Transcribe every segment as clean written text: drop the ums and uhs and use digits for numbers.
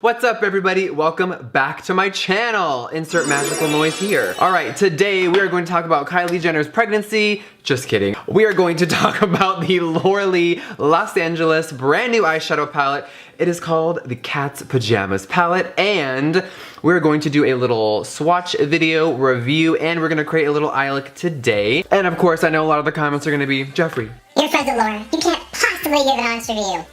What's up everybody? Welcome back to my channel. Insert magical noise here. Alright, today we are going to talk about Kylie Jenner's pregnancy. Just kidding. We are going to talk about the Laura Lee Los Angeles brand new eyeshadow palette. It is called the Cat's Pajamas palette, and we're going to do a little swatch video review, and we're going to create a little eye look today. And of course, I know a lot of the comments are going to be, Jeffrey, you're friends with Laura. You can't possibly give an honest review.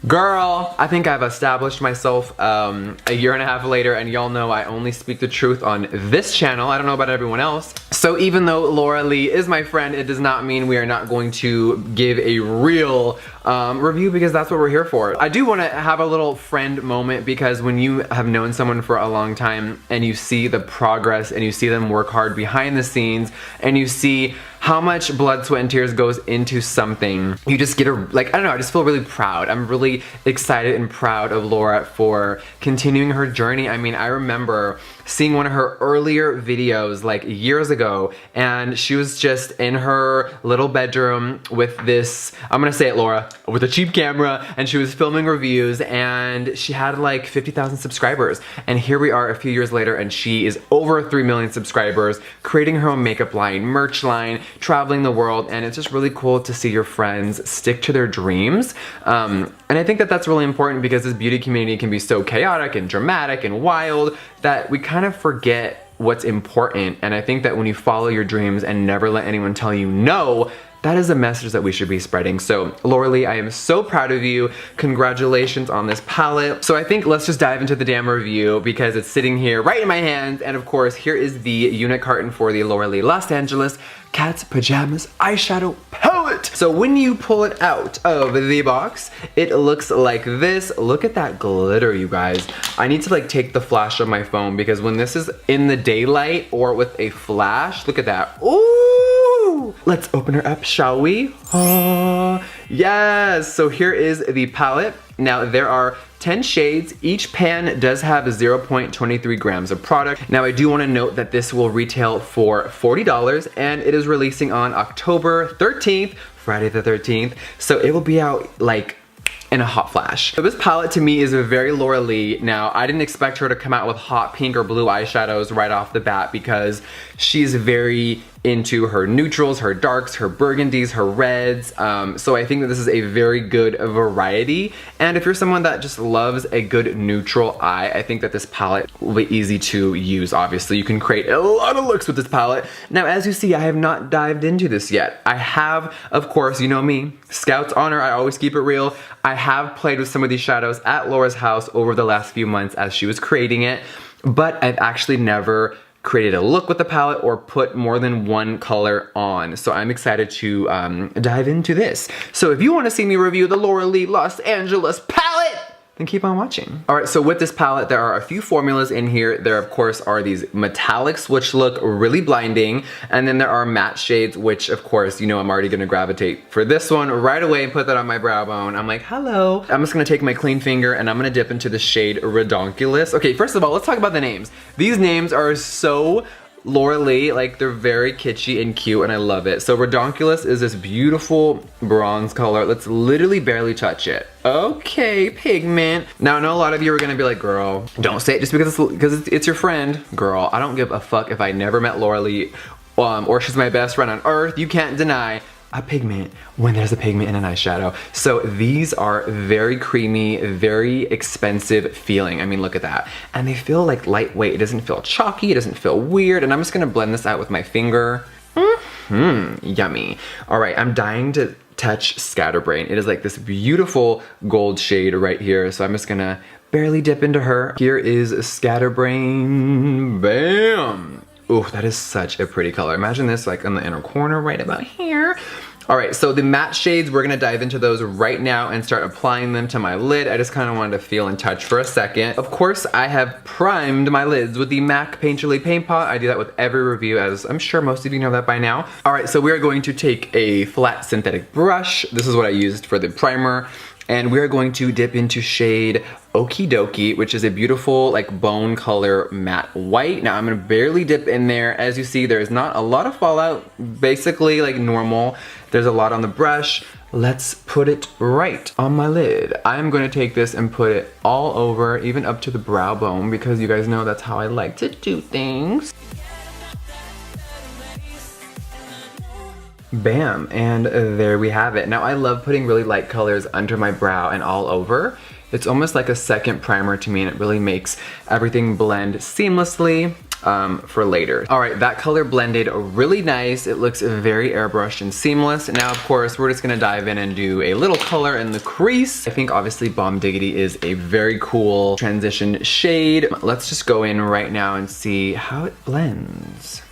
Girl, I think I've established myself a year and a half later, and y'all know I only speak the truth on this channel. I don't know about everyone else. So even though Laura Lee is my friend, it does not mean we are not going to give a real review, because that's what we're here for. I do want to have a little friend moment, because when you have known someone for a long time and you see the progress and you see them work hard behind the scenes and you see how much blood, sweat, and tears goes into something, you just get I don't know, I just feel really proud. I'm really excited and proud of Laura for continuing her journey. I mean, I remember seeing one of her earlier videos like years ago, and she was just in her little bedroom with this, I'm gonna say it, Laura, with a cheap camera, and she was filming reviews, and she had like 50,000 subscribers. And here we are a few years later, and she is over 3 million subscribers, creating her own makeup line, merch line, traveling the world, and it's just really cool to see your friends stick to their dreams. And I think that that's really important, because this beauty community can be so chaotic and dramatic and wild that we kind of forget what's important. And I think that when you follow your dreams and never let anyone tell you no, that is a message that we should be spreading. So Laura Lee, I am so proud of you. Congratulations on this palette. So I think let's just dive into the damn review, because it's sitting here right in my hands. And of course, here is the unit carton for the Laura Lee Los Angeles Cat's Pajamas eyeshadow palette. So when you pull it out of the box, it looks like this. Look at that glitter, you guys. I need to like take the flash of my phone, because when this is in the daylight or with a flash, look at that. Ooh! Let's open her up, shall we? Yes! So here is the palette. Now there are 10 shades. Each pan does have 0.23 grams of product. Now I do want to note that this will retail for $40, and it is releasing on October 13th, Friday the 13th. So it will be out like in a hot flash. So this palette to me is a very Laura Lee. Now I didn't expect her to come out with hot pink or blue eyeshadows right off the bat, because she's very into her neutrals, her darks, her burgundies, her reds. So I think that this is a very good variety. And if you're someone that just loves a good neutral eye, I think that this palette will be easy to use. Obviously, you can create a lot of looks with this palette. Now, as you see, I have not dived into this yet. I have, of course, you know me, Scout's honor, I always keep it real. I have played with some of these shadows at Laura's house over the last few months as she was creating it, but I've actually never created a look with the palette or put more than one color on. So I'm excited to dive into this. So if you want to see me review the Laura Lee Los Angeles palette, then keep on watching. All right, so with this palette, there are a few formulas in here. There, of course, are these metallics, which look really blinding. And then there are matte shades, which, of course, you know I'm already gonna gravitate for this one right away and put that on my brow bone. I'm like, hello. I'm just gonna take my clean finger and I'm gonna dip into the shade Redonkulous. Okay, first of all, let's talk about the names. These names are so Laura Lee, like they're very kitschy and cute, and I love it. So Redonkulous is this beautiful bronze color. Let's literally barely touch it. Okay, pigment. Now I know a lot of you are gonna be like, girl, don't say it just because it's your friend. Girl, I don't give a fuck if I never met Laura Lee or she's my best friend on earth. You can't deny a pigment when there's a pigment in an eyeshadow. So these are very creamy, very expensive feeling. I mean, look at that. And they feel like lightweight. It doesn't feel chalky, it doesn't feel weird. And I'm just gonna blend this out with my finger. Yummy. All right, I'm dying to touch Scatterbrain. It is like this beautiful gold shade right here. So I'm just gonna barely dip into her. Here is Scatterbrain, bam. Ooh, that is such a pretty color. Imagine this like on the inner corner right about here. All right, so the matte shades, we're gonna dive into those right now and start applying them to my lid. I just kind of wanted to feel and touch for a second. Of course, I have primed my lids with the MAC Painterly Paint Pot. I do that with every review, as I'm sure most of you know that by now. All right, so we are going to take a flat synthetic brush. This is what I used for the primer. And we're going to dip into shade Okie Dokie, which is a beautiful like bone color matte white. Now I'm gonna barely dip in there. As you see, there's not a lot of fallout, basically like normal. There's a lot on the brush. let's put it right on my lid. I'm gonna take this and put it all over, even up to the brow bone, because you guys know that's how I like to do things. Bam, and there we have it. Now I love putting really light colors under my brow and all over. It's almost like a second primer to me, and it really makes everything blend seamlessly for later. All right, that color blended really nice. It looks very airbrushed and seamless. Now, of course, we're just gonna dive in and do a little color in the crease. I think obviously Bomb Diggity is a very cool transition shade. Let's just go in right now and see how it blends.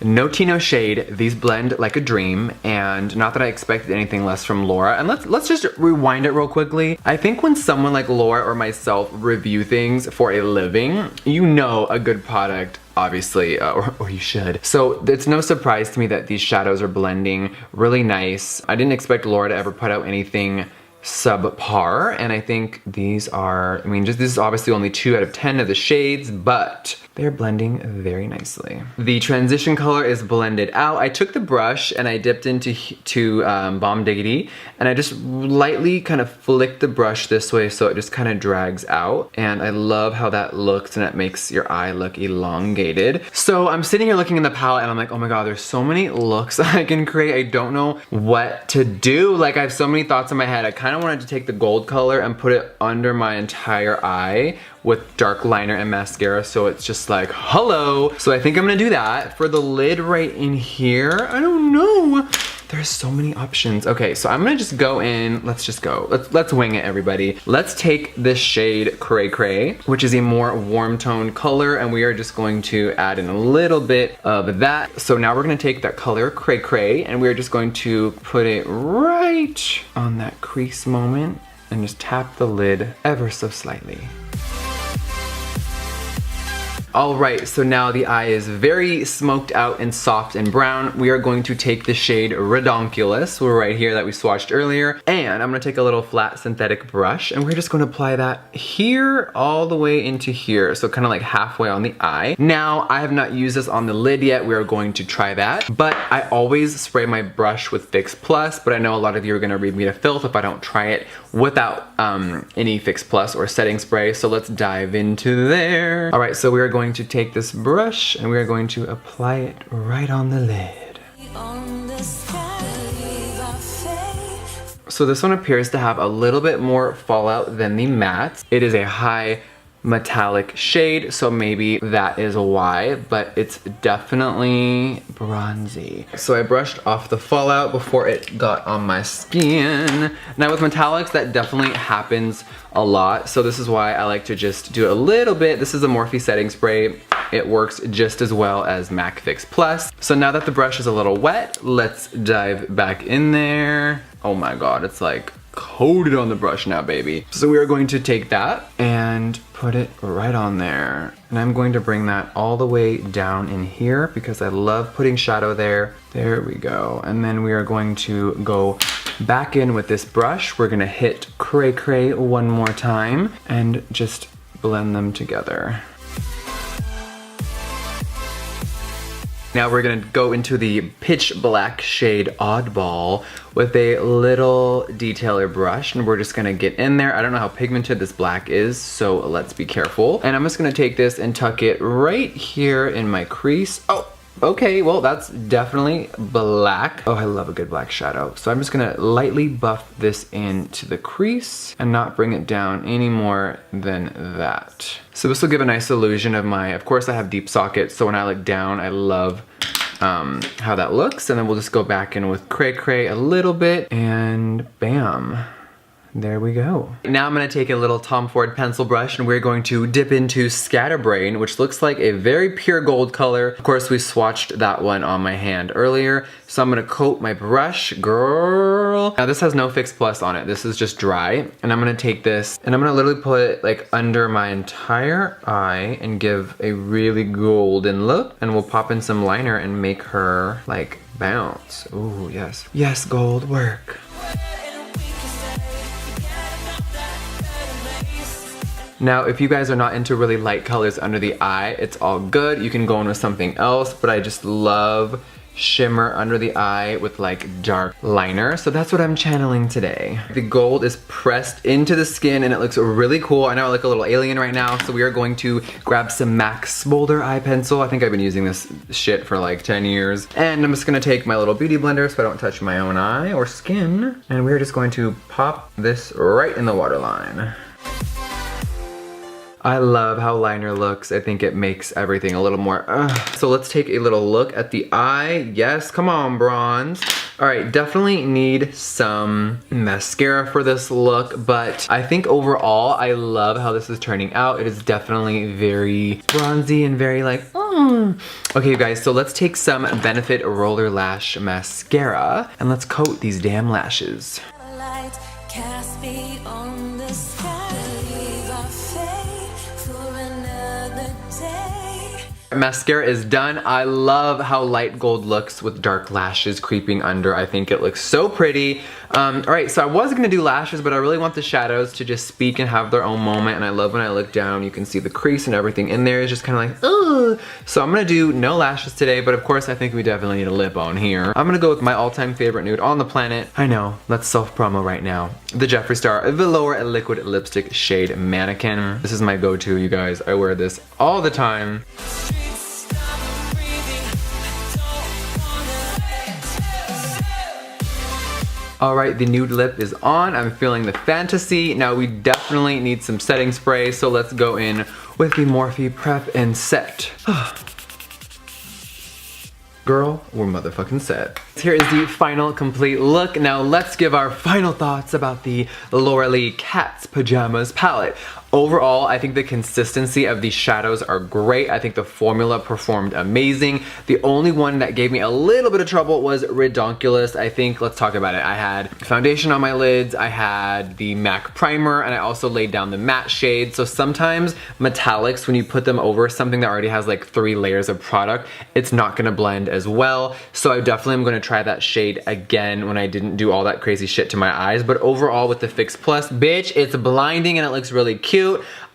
No tea, no shade. These blend like a dream, and not that I expected anything less from Laura. And let's just rewind it real quickly. I think when someone like Laura or myself review things for a living, you know a good product, obviously, or you should. So it's no surprise to me that these shadows are blending really nice. I didn't expect Laura to ever put out anything subpar, and I think these are, I mean, just this is obviously only 2 out of 10 of the shades, but they're blending very nicely. The transition color is blended out. I took the brush and I dipped into Bomb Diggity, and I just lightly kind of flicked the brush this way so it just kind of drags out. And I love how that looks, and it makes your eye look elongated. So I'm sitting here looking in the palette and I'm like, oh my God, there's so many looks I can create. I don't know what to do. Like, I have so many thoughts in my head. I kind of wanted to take the gold color and put it under my entire eye with dark liner and mascara, so it's just like, hello. So I think I'm gonna do that. For the lid right in here, I don't know. There's so many options. Okay, so I'm gonna just go in, let's just go. Let's wing it, everybody. Let's take this shade Cray Cray, which is a more warm tone color, and we are just going to add in a little bit of that. So now we're gonna take that color Cray Cray, and we're just going to put it right on that crease moment and just tap the lid ever so slightly. All right, so now the eye is very smoked out and soft and brown. We are going to take the shade Redonkulous, we're right here that we swatched earlier, and I'm gonna take a little flat synthetic brush, and we're just gonna apply that here all the way into here, so kind of like halfway on the eye. Now, I have not used this on the lid yet. We are going to try that, but I always spray my brush with Fix Plus, but I know a lot of you are gonna read me to filth if I don't try it without any Fix Plus or setting spray, so let's dive into there. All right, so we are going to take this brush and we are going to apply it right on the lid. So this one appears to have a little bit more fallout than the matte. It is a high metallic shade, so maybe that is why, but it's definitely bronzy. So I brushed off the fallout before it got on my skin. Now with metallics, that definitely happens a lot, so this is why I like to just do a little bit. This is a Morphe setting spray. It works just as well as MAC Fix Plus. So now that the brush is a little wet, let's dive back in there. Oh my God, it's like coated on the brush now, baby. So we are going to take that and put it right on there. And I'm going to bring that all the way down in here because I love putting shadow there. There we go. And then we are going to go back in with this brush. We're gonna hit Cray Cray one more time and just blend them together. Now we're gonna go into the pitch black shade Oddball with a little detailer brush, and we're just gonna get in there. I don't know how pigmented this black is, so let's be careful. And I'm just gonna take this and tuck it right here in my crease. Oh, okay, well that's definitely black. Oh, I love a good black shadow. So I'm just gonna lightly buff this into the crease and not bring it down any more than that. So this will give a nice illusion of my, of course I have deep sockets, so when I look down, I love how that looks. And then we'll just go back in with Cray Cray a little bit, and bam. There we go. Now I'm gonna take a little Tom Ford pencil brush and we're going to dip into Scatterbrain, which looks like a very pure gold color. Of course, we swatched that one on my hand earlier. So I'm gonna coat my brush, girl. Now this has no Fix Plus on it. This is just dry. And I'm gonna take this and I'm gonna literally put it like under my entire eye and give a really golden look. And we'll pop in some liner and make her like bounce. Ooh, yes. Yes, gold, work. Now, if you guys are not into really light colors under the eye, it's all good. You can go in with something else, but I just love shimmer under the eye with like dark liner. So that's what I'm channeling today. The gold is pressed into the skin and it looks really cool. I know I look a little alien right now, so we are going to grab some MAC Smolder eye pencil. I think I've been using this shit for like 10 years. And I'm just gonna take my little beauty blender so I don't touch my own eye or skin. And we're just going to pop this right in the waterline. I love how liner looks. I think it makes everything a little more, So let's take a little look at the eye. Yes, come on, bronze. All right, definitely need some mascara for this look, but I think overall, I love how this is turning out. It is definitely very bronzy and very like, Okay, you guys, so let's take some Benefit Roller Lash Mascara and let's coat these damn lashes. Mascara is done. I love how light gold looks with dark lashes creeping under. I think it looks so pretty. All right, so I was gonna do lashes, but I really want the shadows to just speak and have their own moment. And I love when I look down, you can see the crease and everything in there is just kind of like, ugh. So I'm gonna do no lashes today, but of course I think we definitely need a lip on here. I'm gonna go with my all-time favorite nude on the planet. I know, let's self-promo right now. The Jeffree Star Velour Liquid Lipstick Shade Mannequin. This is my go-to, you guys. I wear this all the time. All right, the nude lip is on. I'm feeling the fantasy. Now we definitely need some setting spray, so let's go in with the Morphe Prep and Set. Girl, we're motherfucking set. Here is the final complete look. Now let's give our final thoughts about the Laura Lee Cat's Pajamas palette. Overall, I think the consistency of these shadows are great. I think the formula performed amazing. The only one that gave me a little bit of trouble was Redonkulous. I think, let's talk about it. I had foundation on my lids, I had the MAC primer, and I also laid down the matte shade. So sometimes metallics, when you put them over something that already has like 3 layers of product, it's not gonna blend as well. So I definitely am gonna try that shade again when I didn't do all that crazy shit to my eyes. But overall with the Fix Plus, bitch, it's blinding and it looks really cute.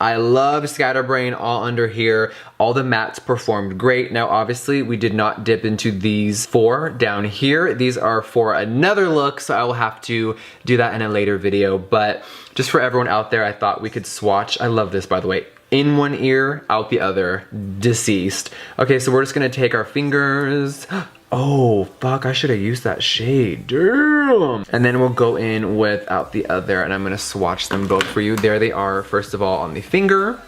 I love Scatterbrain all under here. All the mattes performed great. Now obviously we did not dip into these 4 down here. These are for another look, so I will have to do that in a later video. But just for everyone out there, I thought we could swatch. I love this, by the way. In one ear, out the other, deceased. Okay, so we're just gonna take our fingers. Oh, fuck, I should have used that shade, damn. And then we'll go in with out the other, and I'm gonna swatch them both for you. There they are, first of all, on the finger.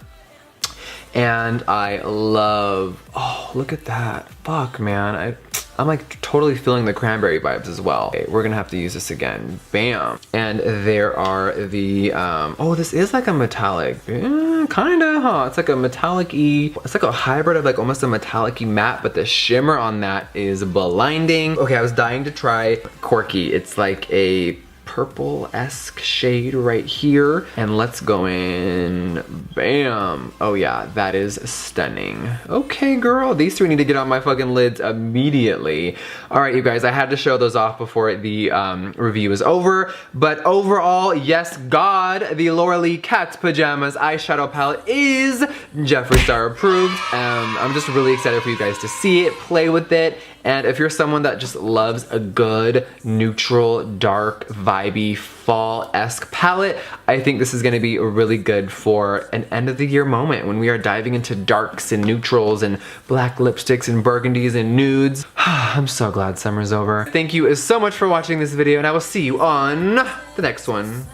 And I love, oh, look at that. Fuck, man, I'm like totally feeling the cranberry vibes as well. Okay, we're gonna have to use this again, bam. And there are the, oh, this is like a metallic, kinda, huh? It's like a metallic-y, it's like a hybrid of like almost a metallic-y matte, but the shimmer on that is blinding. Okay, I was dying to try Corky. It's like a purple-esque shade right here. And let's go in, bam. Oh yeah, that is stunning. Okay, girl, these 3 need to get on my fucking lids immediately. All right, you guys, I had to show those off before the review is over. But overall, yes, God, the Laura Lee Cat's Pajamas eyeshadow palette is Jeffree Star approved. I'm just really excited for you guys to see it, play with it. And if you're someone that just loves a good, neutral, dark, vibey, fall-esque palette, I think this is gonna be really good for an end of the year moment when we are diving into darks and neutrals and black lipsticks and burgundies and nudes. I'm so glad summer's over. Thank you so much for watching this video, and I will see you on the next one.